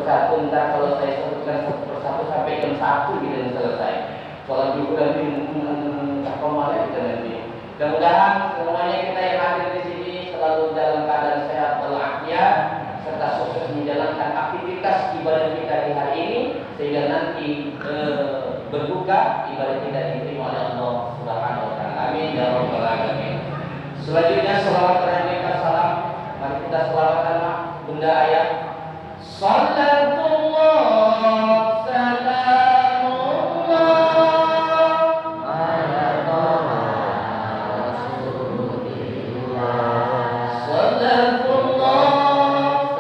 persatu. Ntar kalau saya sebutkan satu persatu sampai jam 1 gitu selesai. Sholat dulu nanti tak kemana kita nanti. Mudah-mudahan semuanya kita yang hadir di sini selalu dalam keadaan sehat walafiat serta sukses menjalankan aktivitas ibadah kita di hari ini sehingga nanti berbuka ibadah kita diterima oleh Allah Subhanahu wa taala. Amin ya rabbal alamin. Selanjutnya selawat dan salam. Mari kita selawatkan Bunda Ayah. Sallatullah salamullah ala Rasulillah. Sallatullah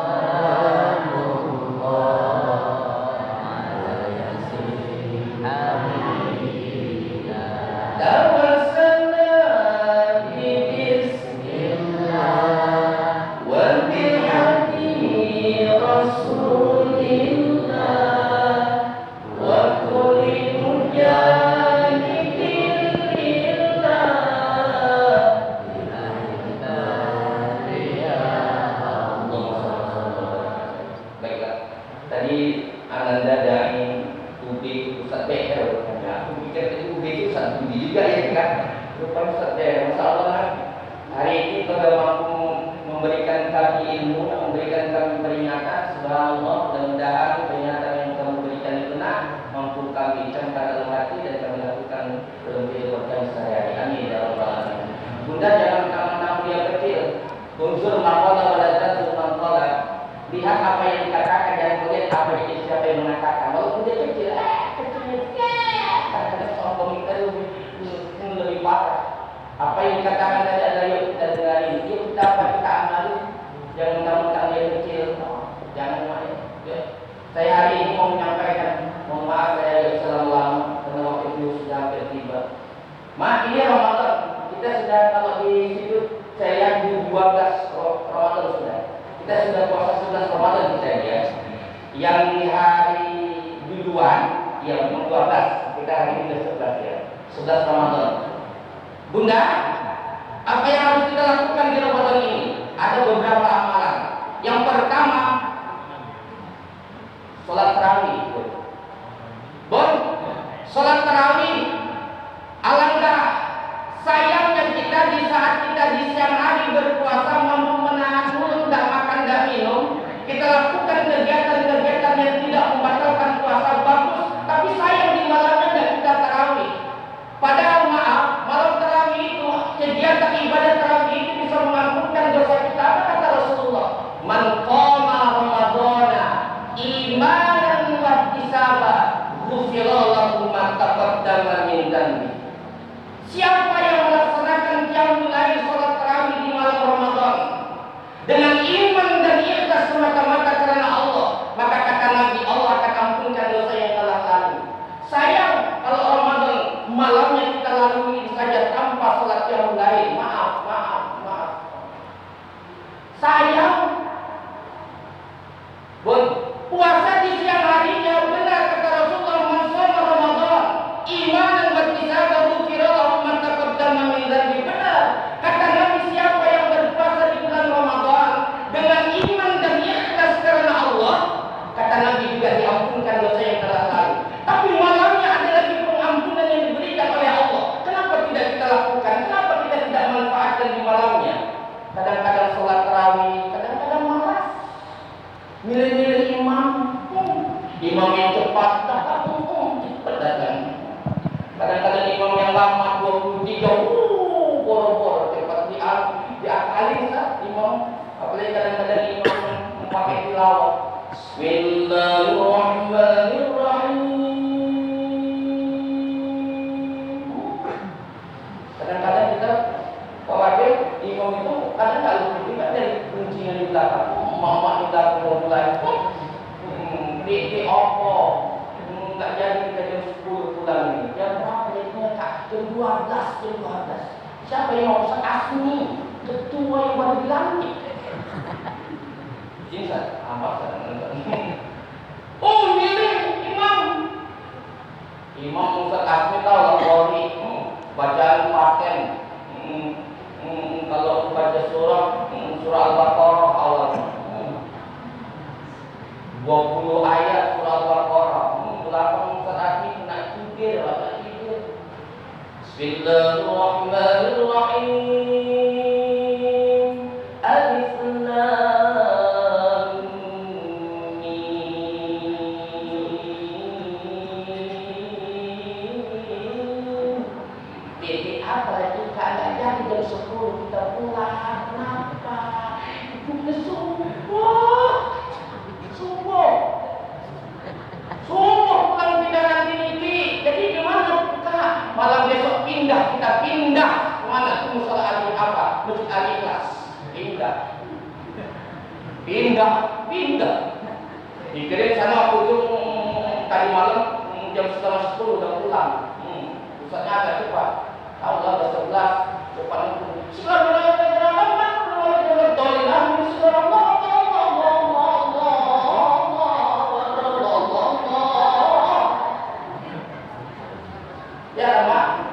salamullah ala yasin habibina. Tawassalna bi bismillah wa bihadi Rasulillah wa kulli mujahidin lillah Baiklah, tadi Ananda dari Ubi Ustaz BR aku pikir tadi Ubi itu Ustaz Budi juga ya kan? Lupa Ustaz BR, Masya Allah hari ini kalau mampu memberikan kami ilmu, memberikan kami peringatan, subhanallah, mudah-mudahan peringatan yang kamu berikan itu mampu kami camkan dalam hati dan kami lakukan dalam kehidupan sehari-hari. Amin ya rabbal alamin. Bunda jangan kamu yang kecil. Unsur maqala waladatul maqala. Lihat apa yang dikatakan dan melihat apa yang siapa yang mengatakan. Walaupun dia kecil, kadang-kadang sombong kita lebih parah. Apa yang dikatakan tadi adalah yang kita dengarin. Yuk kita amali. Jangan mentang-mentang dia kecil. Jangan main. Ya. Saya hari ini mau menyampaikan, mohon maaf saya selalu lama karena waktu itu sudah hampir tiba. Ini Ramadan. Kita sudah kalau di situ saya lihat di 12 Ramadan sudah. Kita sudah puasa 11 Ramadan kita ya. Yang di hari duluan, ya 12. Kita hari ini sudah 11 ya. 11 Ramadan. Bunda, apa yang harus kita lakukan di Ramadan ini? Ada beberapa amalan. Yang pertama, sholat tarawih. Sholat tarawih. Alangkah sayangnya kita di saat kita di siang hari berpuasa mampu menahan mulut, tidak makan, tidak minum. Kita lakukan kegiatan-kegiatan yang tidak membatalkan puasa bagus, tapi sayang di malamnya tidak kita tarawih. Padahal maaf, malam tarawih itu kegiatan ibadah tarawih itu bisa mengampunkan dosa kita. Apa kata Rasulullah? Man qama ramadhana imanan wa ihtisaban ghufira lahu ma taqaddama min dhanbi. Siapa yang melaksanakan qiyamul lail salat tarawih di malam Ramadan dengan iman dan ikhlas semata-mata karena Allah, maka kata Nabi Allah akan ampunkan dosa yang telah lalu. Sayang kalau Ramadan malamnya kita lalui saja tanpa sholat qiyamul lail. Maaf. Sayang. Puasa di siang harinya benar kata Rasulullah, man shoma Ramadan imanan wa ihtisaban ghufira lahu ma taqaddama min dhanbi. Benar. Kata Nabi siapa yang berpuasa di bulan Ramadan dengan iman dan ikhlas karena Allah, kata Nabi juga diampunkan dosa yang telah lalu. Tapi malamnya ada lagi pengampunan yang diberikan oleh Allah. Kenapa tidak kita lakukan? Kenapa kita tidak manfaatkan di malamnya? Kadang-kadang sholat tarawih, kadang-kadang malas. Milih-milih imam. Imam yang cepat, cepat datang. Kadang-kadang imam yang lama 23, boro-boro cepat diakalin imam. Apalagi kadang-kadang imam yang pakai tilawah. Bismillahirrahmanirrahim. Kadang-kadang kita khawatir imam itu kadang nggak lebih kan dari kuncinya di belakang. Mama di belakang mau mulai. Di opo nggak jadi kita jam 10 pulang ini. Jam berapa jadinya kak? Jam 12. Siapa yang mau Asmi? Ketua yang baru di langit. Ini apa? Oh milih imam. Imam Ustaz Asmi tahu lah Qori. Bacaan paten. Kalau baca surah Al-Baqarah awal. 20 ayat surah Al-Baqarah. Belakang Ustaz Asmi kena tidur, kena tidur. Bismillahirrahmanirrahim. Alif Lam Mim. Jadi apa itu keadaan jadi jam 10 kita pulang. Kenapa? Itu subuh. Subuh pulang pindah nanti ini. Jadi gimana kita? Malam besok kita pindah kemana? Ke musola Ali apa? Masjid Al-Ikhlas. Pindah. Dikirim sana aku tuh tadi malam jam setengah 10 udah pulang. Pusatnya agak cepat. Tahu lah udah 11. Cepat itu. Ya Mak,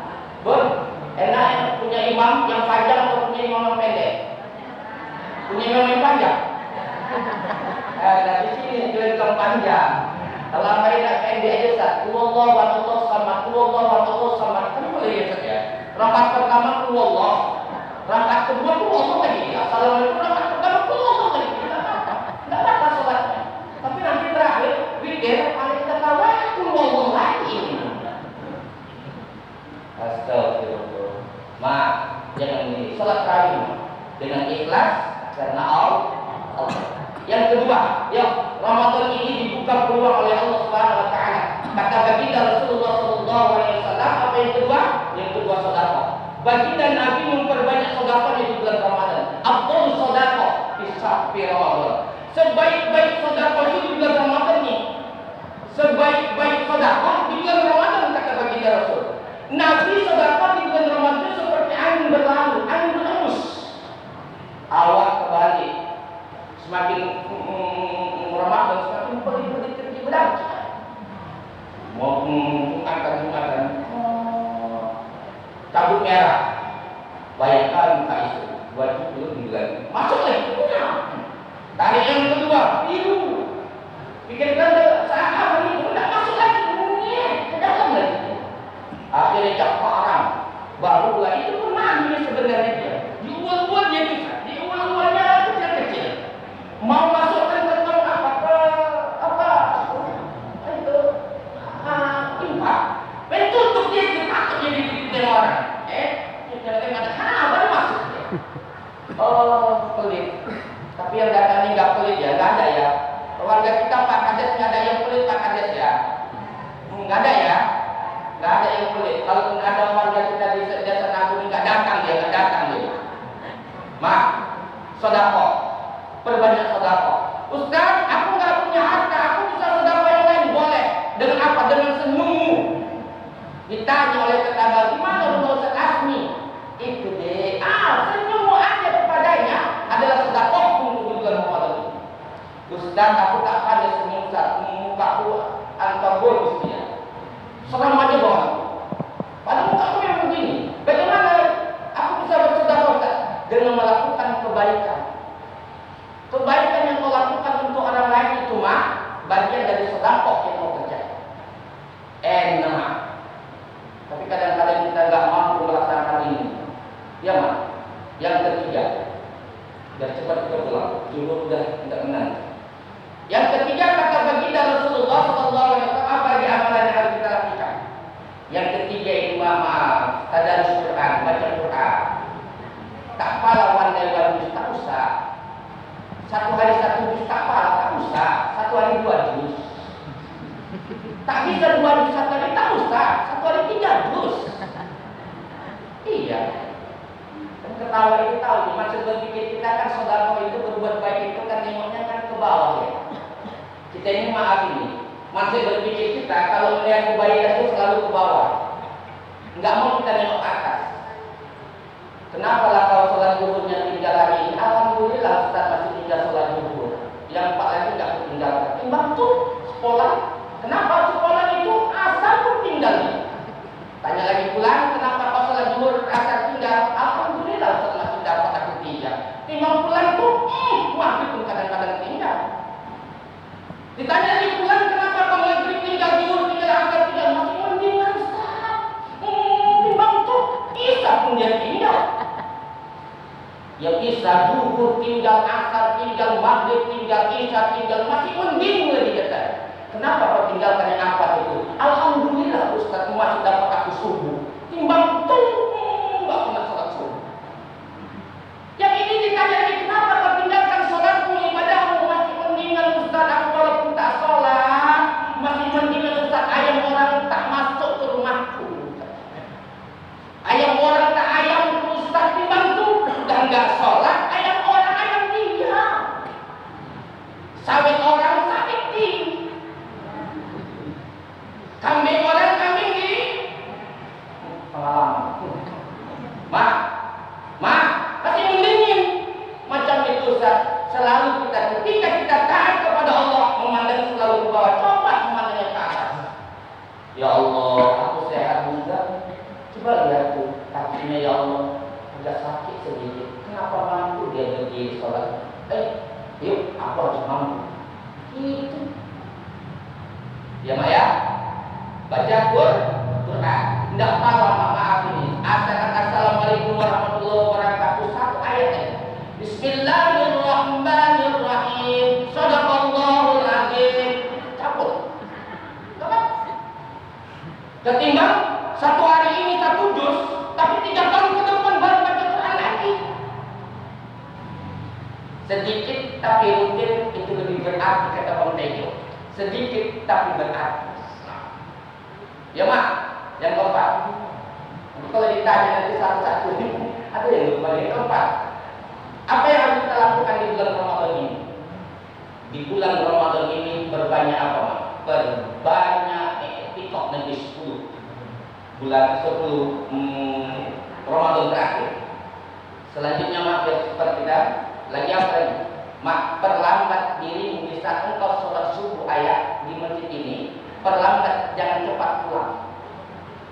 enak punya imam yang panjang atau punya imam yang pendek? Punya imam yang panjang? Dari sini dia bilang panjang. Kalau mereka pendek aja Ustaz, Allah sama, kan boleh ya Ustaz ya. Rakaat pertama Allah, rakaat kedua Allah lagi. Assalamualaikum, rakaat pertama Allah lagi. Enggak apa salatnya. Tapi nanti terakhir witir paling kita tahu Allah lagi. Astagfirullah. Mak, jangan ini. Salat terakhir dengan ikhlas karena Allah. Yang kedua, Ramadan ini dibuka peluang oleh Allah Subhanahu wa taala. Kata baginda Rasulullah sallallahu alaihi wasallam, apa yang kedua? Yang kedua sedekah. Baginda Nabi memperbanyak sedekah di bulan Ramadan. Afdhalus sedekah fi syahri Ramadan. Sebaik-baik sedekah itu di bulan Ramadan ini. Sebaik-baik sedekah di bulan Ramadan kata baginda Rasul. Nabi sedekah di bulan Ramadan seperti angin berlalu, angin berhembus. Awak kembali. Semakin Ramadan semakin pedih terjadi berat. Mau Jumatan cabut merah. Bayangkan muka istri baju belum dibilang masuk lagi. Tarik yang kedua biru. Pikirkan saat ini tidak masuk lagi ke dalam lagi. Akhirnya caparan. Barulah itu menangis sebenarnya dia. Diulang-ulang dia bisa. Diulang-ulangnya kecil-kecil. Mau masukkan tentang impak. Tutup dia takut jadi dipikir orang. Baru masuk. Pelit. Tapi yang datang ini nggak pelit ya, nggak ada ya. Keluarga kita Pak Kades nggak ada yang pelit Pak Kades ya. Nggak ada ya. Nggak ada yang pelit. Kalau nggak ada warga kita di Desa Nabung nggak datang dia. Mak, sedekah, perbanyak sedekah. Ustaz, aku nggak punya harta, aku bisa sedekah yang lain boleh. Dengan apa? Dengan senyummu. Ditanya oleh tetangga, gimana menurut Ustaz Asmi? Itu deh. Senyummu aja kepadanya adalah sedekah untuk bulan Ramadan. Ustaz, aku tak pandai senyum Ustaz, mukaku antagonis dia. Seram aja bawah. Padahal mukaku yang begini. Bagaimana aku bisa bersedekah Ustaz? Dengan melakukan kebaikan. Kebaikan yang kau lakukan untuk orang lain itu mah bagian dari sedekah yang kau kerjakan. Enak. Tapi kadang-kadang kita nggak mampu melaksanakan ini. Ya mah. Yang ketiga, dan cepat kita pulang. Dulu udah tidak menang. Yang ketiga kata baginda Rasulullah SAW, apa di amalan yang harus kita lakukan? Yang ketiga itu maaf, tadarus Quran, baca Quran. Tak pahlawan dari juz, tak usah. Satu hari 1 juz tak pahala, tak usah. Satu hari 2 juz. Tak bisa 2 juz satu hari, tak usah. Satu hari 3 juz. Iya. Dan ketawa itu tahu, maksud berpikir kita kan sedekah itu berbuat baik itu kan nengoknya kan ke bawah ya. Kita ini maaf ini, masih berpikir kita kalau melihat kebaikan itu selalu ke bawah. Enggak mau kita nengok ke atas. Kenapa lah kalau sholat zuhurnya tinggal hari ini? Alhamdulillah Ustaz masih tinggal sholat zuhur. Yang 4 lagi enggak tinggal. Timbang tuh sekolah. Kenapa sekolah itu asal pun tinggalnya? Tanya lagi pulang, kenapa kau sholat zuhur asal tinggal? Alhamdulillah Ustaz masih dapat aku tinggal. Timbang pulang tuh, masih pun kadang-kadang tinggal. Ditanya lagi pulang, kenapa kamu maghrib tinggal zuhur, tinggal asar, tinggal masih mendingan Ustaz. Timbang tuh Isya pun dia tinggal. Yang Isya zuhur, tinggal asar, tinggal maghrib, tinggal Isya, tinggal masih mending lagi kata. Kenapa kau tinggalkan yang apa itu? Alhamdulillah Ustaz masih dapat aku subuh. Timbang tuh nggak pernah sholat subuh. Yang ini ditanya lagi, kenapa kau tinggalkan sholatmu, ibadahmu, masih mendingan Ustaz aku walaupun tak sholat, masih mendingan Ustaz ayam orang tak masuk ke rumahku. Ayam orang tak ayam Ustaz timbang tuh udah nggak sholat, ayam orang ayam dia. Sawit orang sawit dia. Kambing orang kambing di pengalaman. Mak, masih mendingin macam itu Ustaz. Selalu kita ketika kita taat kepada Allah memandang selalu ke bawah, coba memandangnya ke atas. Ya Allah, aku sehat juga. Coba lihat tuh kakinya ya Allah agak sakit sedikit. Kenapa mampu dia berdiri sholat? Yuk, aku harus mampu. Itu. Ya Mak ya. Baca Quran. Tidak maaf ini. Assalamualaikum warahmatullahi wabarakatuh. Satu ayat ini. Bismillahirrahmanirrahim. Shadaqallahul azim. Cabut. Ketimbang satu hari ini satu juz, tapi 3 tahun ke depan baru baca Quran lagi. Sedikit tapi rutin itu lebih berarti kata Bang Tejo. Sedikit tapi berarti. Ya Mak, yang keempat. Kalau ditanya nanti satu-satu, ada yang lupa. Yang keempat, apa yang harus kita lakukan di bulan Ramadan ini? Di bulan Ramadan ini berbanyak apa Mak? Berbanyak TikTok nanti 10 bulan 10 Ramadan terakhir. Selanjutnya Mak, seperti lagi apa lagi? Mak, perlambat diri di saat engkau sholat subuh ayat di masjid ini. Perlambat, jangan cepat pulang.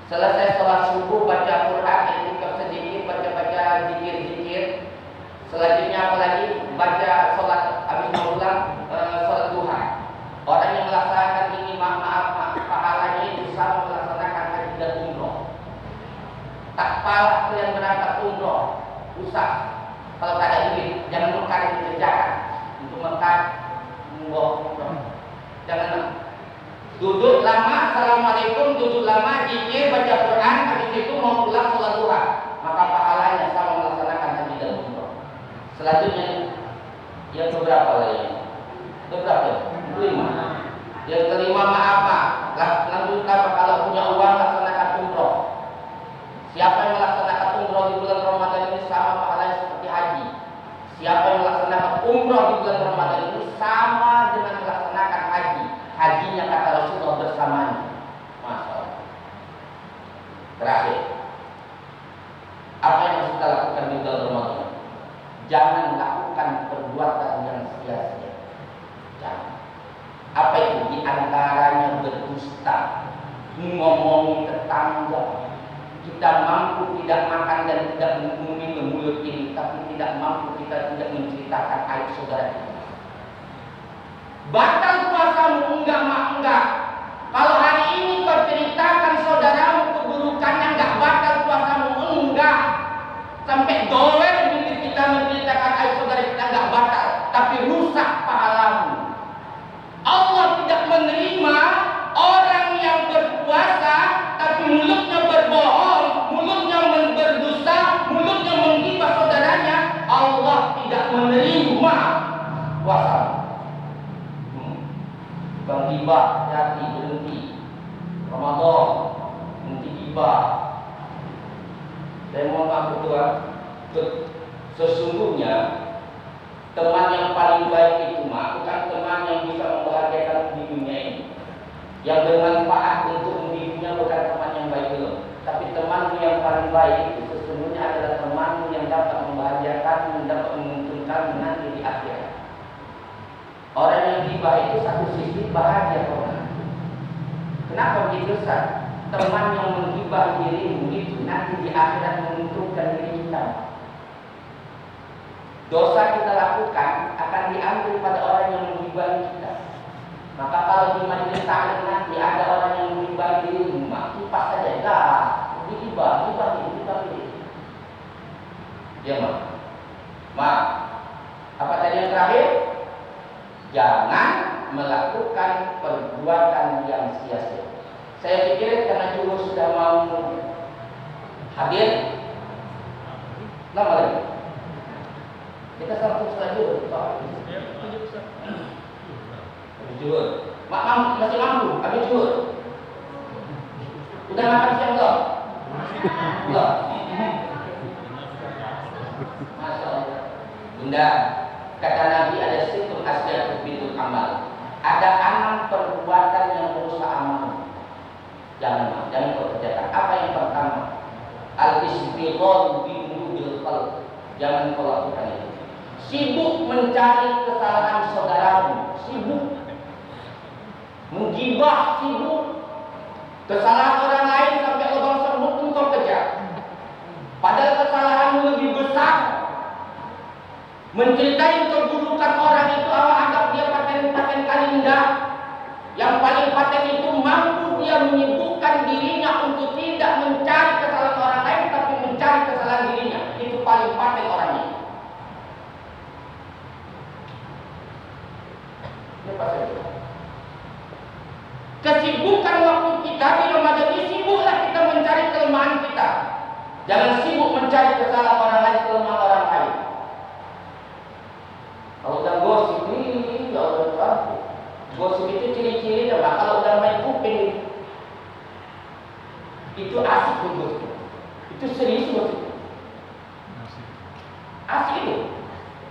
Selesai sholat subuh baca Quran, iktikaf sedikit, baca zikir-zikir. Selanjutnya apa lagi? Baca sholat, habis pulang sholat duha. Orang yang melaksanakan ini maaf pahalanya itu sama melaksanakan haji dan umroh. Tak pala yang berangkat umroh, usah. Kalau tak ada duit, jangan Mekah dikerjakan. Untuk Mekah umroh. Jangan. Duduk lama, assalamualaikum, duduk lama, zikir, baca Quran, habis itu mau pulang sholat duha, maka pahalanya sama melaksanakan haji dan umroh. Selanjutnya, yang keberapa lagi? Keberapa? 5. Yang kelima apa? Lanjut apa? Kalau punya uang laksanakan umroh. Siapa yang melaksanakan umroh di bulan Ramadan ini sama pahalanya seperti haji. Siapa yang melaksanakan umroh di bulan Ramadan ini sama dengan melaksanakan haji. Hajinya kata Rasulullah bersamanya. Masya Allah. Terakhir, apa yang harus kita lakukan di bulan Ramadan? Jangan lakukan perbuatan yang sia-sia. Jangan. Apa itu? Di antaranya berdusta, ngomongin tetangga. Kita mampu tidak makan dan tidak meminum mulut ini, tapi tidak mampu kita tidak menceritakan aib saudara kita. Batal puasamu enggak. Kalau hari ini kau ceritakan saudaramu keburukannya, enggak batal puasamu enggak. Sampai doer bibir kita menceritakan aib saudara kita enggak batal, tapi rusak pahalamu. Allah tidak menerima orang yang berpuasa tapi mulutnya berbohong, mulutnya berdusta, mulutnya menggibah saudaranya. Allah tidak menerima puasa. Bang gibah, hati berhenti. Ramadan, henti gibah. Saya mohon maaf sesungguhnya teman yang paling baik itu bukan teman yang bisa membahagiakan di dunia ini. Yang bermanfaat untuk mendidinya bukan teman yang baik dulu, tapi temanmu yang paling baik itu sesungguhnya adalah temanmu yang dapat membahagiakan, dapat menguntungkan nanti di akhirat. Orang yang gibah itu satu sisi bahagia orang. Kenapa begitu Ustaz? Teman yang menggibah dirimu itu nanti di akhirat menguntungkan diri kita. Dosa kita lakukan akan diambil pada orang yang menggibah kita. kalau di majelis taklim nanti ada orang yang membagi rumah, kipas saja enggak, dibagi. Ya mak. Apa tadi yang terakhir? Jangan melakukan perbuatan yang sia-sia. Saya pikir karena Juru sudah mau hadir, lama lagi. Kita langsung selanjutnya. Jujur, masih mampu, habis jujur. Udah makan siang belum? Belum. Masya Allah. Bunda, kata Nabi ada situl asgar bintul amal. Ada 6 perbuatan yang merusak amal. Jangan kau kerjakan. Apa yang pertama? Al-istighfar bil khalq. Jangan kau lakukan itu. Sibuk mencari kesalahan saudaramu, sibuk menggibah, sibuk kesalahan orang lain sampai lubang semut pun kau kejar. Padahal kesalahanmu lebih besar. Menceritain keburukan orang itu, awak anggap dia paten kali indah. Yang paling paten itu mampu dia menyibukkan dirinya untuk tidak mencari kesalahan orang lain, tapi mencari kesalahan dirinya. Itu paling paten orangnya. Kesibukan waktu kita di Ramadan ini, sibuklah kita mencari kelemahan kita. Jangan sibuk mencari kesalahan orang lain, kelemahan orang lain. Kalau udah gosip ini, ya Allah, gosip itu ciri-cirinya. Kalau udah main kuping, itu asik gosip. Itu serius gosip. Asik itu.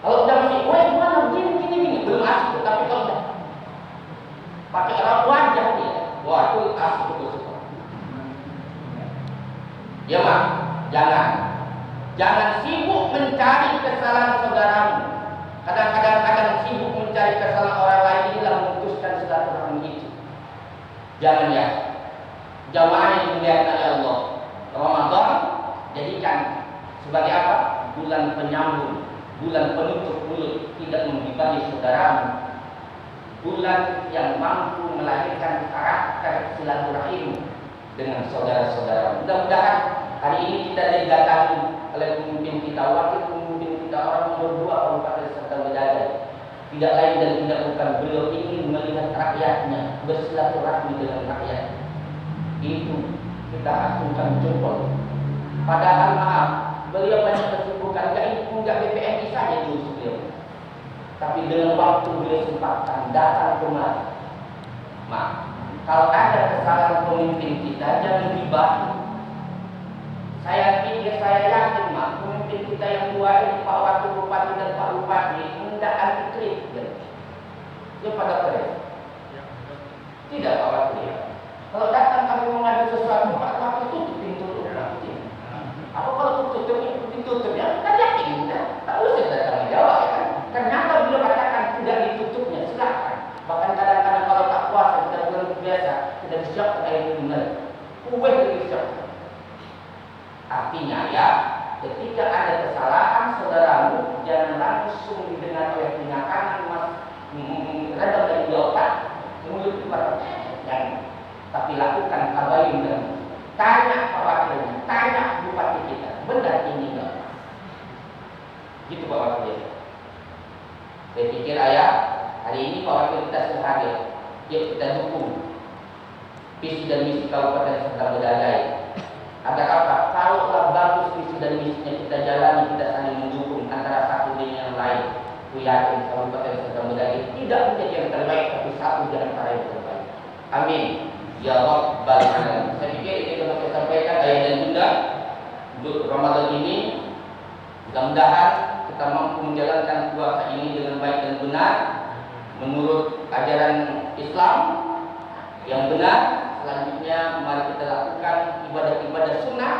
Kalau udah masih, wah gimana begini, belum asik. Tapi kalau udah pakai raut wajah dia, wah itu asik gosip. Ya mak, jangan sibuk mencari kesalahan saudaramu. Kadang-kadang sibuk mencari kesalahan orang lain, inilah memutuskan silaturahmi itu. Jangan ya. Jamaah yang dimuliakan oleh Allah, Ramadan jadikan sebagai apa? Bulan penyambung, bulan penutup mulut, tidak menggibahi saudaramu. Bulan yang mampu melahirkan karakter silaturahim dengan saudara-saudara. Mudah-mudahan hari ini kita didatangi oleh pemimpin kita, wakil pemimpin kita, orang nomor 2 Kabupaten Serdang Bedagai. Tidak lain dan tidak bukan, beliau ingin melihat rakyatnya bersilaturahmi dengan rakyat. Itu kita acungkan jempol. Padahal maaf, beliau banyak kesibukan, enggak BPNI saja dulu beliau. Tapi dengan waktu beliau sempatkan datang kemari. Kalau ada kesalahan pemimpin kita, jangan dibantu. Saya yakin pemimpin kita yang 2 ini, Pak Wakil Bupati dan Pak Bupati, tidak anti kritik. Dia pada keren. Tidak Pak Wakil. Kalau datang kami mengadu sesuatu, Pak Wakil tutup pintu dulu. Apa kalau tutup ya? Kita yakin, tak usah datang jawab ya kan? Ternyata beliau katakan tidak ditutupnya, silakan. Bahkan kadang-kadang kalau tak puasa, kita bulan biasa, kita disiapkan air minum, kue disiapkan. Artinya ya, ketika ada kesalahan saudaramu, jangan langsung didengar oleh telinga kanan, redam dari otak, mulut keluar, jangan. Tapi lakukan tabayun dan tanya Pak Wakilnya, tanya bupati kita, benar ini enggak? Gitu Pak Wakil. Saya pikir ayah, hari ini Pak Wakil kita sudah hadir. Yuk kita dukung visi dan misi Kabupaten Serdang Bedagai. Agar apa? Kalau bagus visi dan misinya kita jalani, kita saling mendukung antara satu dengan yang lain. Aku yakin Kabupaten Serdang Bedagai tidak menjadi yang terbaik, tapi satu di antara yang terbaik. Amin. Ya Rabbal Alamin. Saya pikir ini dapat saya sampaikan ayah dan bunda untuk Ramadan ini. Mudah-mudahan kita mampu menjalankan puasa ini dengan baik dan benar menurut ajaran Islam yang benar. Selanjutnya mari kita lakukan ibadah-ibadah sunnah,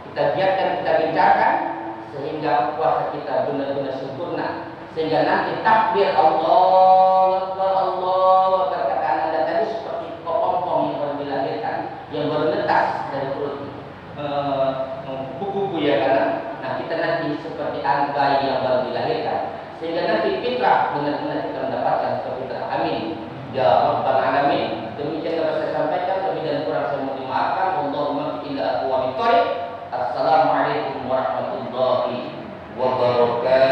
kita giatkan, kita gencarkan sehingga puasa kita benar-benar sempurna, sehingga nanti takbir Allah berkata Anda tadi seperti kepompong yang baru dilahirkan, yang baru netas dari perut kuku ya kan. Nah kita nanti seperti anak bayi yang baru dilahirkan, sehingga nanti fitrah benar-benar kita mendapatkan fitrah. Amin ya Rabbal Alamin. wabarakatuh.